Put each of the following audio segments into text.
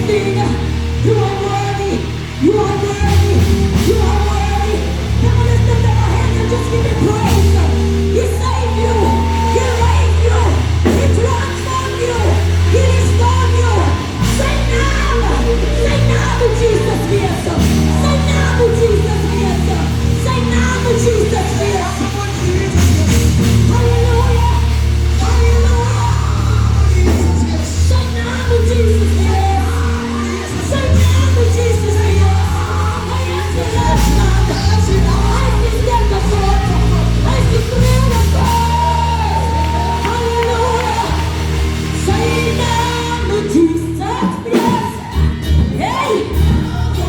sing. You are worthy. You are worthy. You are worthy. Come on, let's lift up our hands and just give him praise. He saved you. He raised you. He transformed you. He restored you. Say now. Say now to Jesus, yes. Say now to Jesus, yes. Say now to Jesus, yes. Hallelujah. Hallelujah. Say now to Jesus, yes. Say now to Jesus, yes. I am the last man. I can stand the sword. I can clear the fire. Hallelujah. Say now to Jesus, yes. Hey.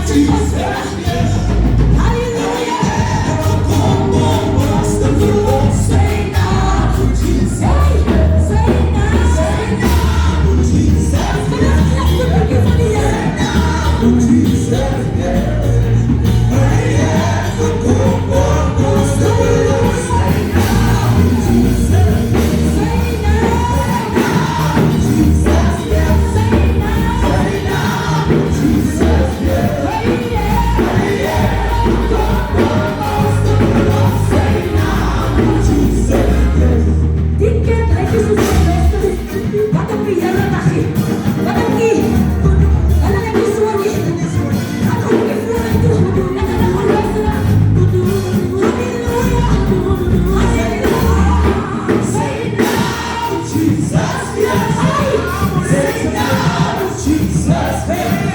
Jesus, yes. Hallelujah. Say now to Jesus. Hey. Say now. Say now to Jesus. Let's look at the Jesus, yes. Say now, Jesus, hey.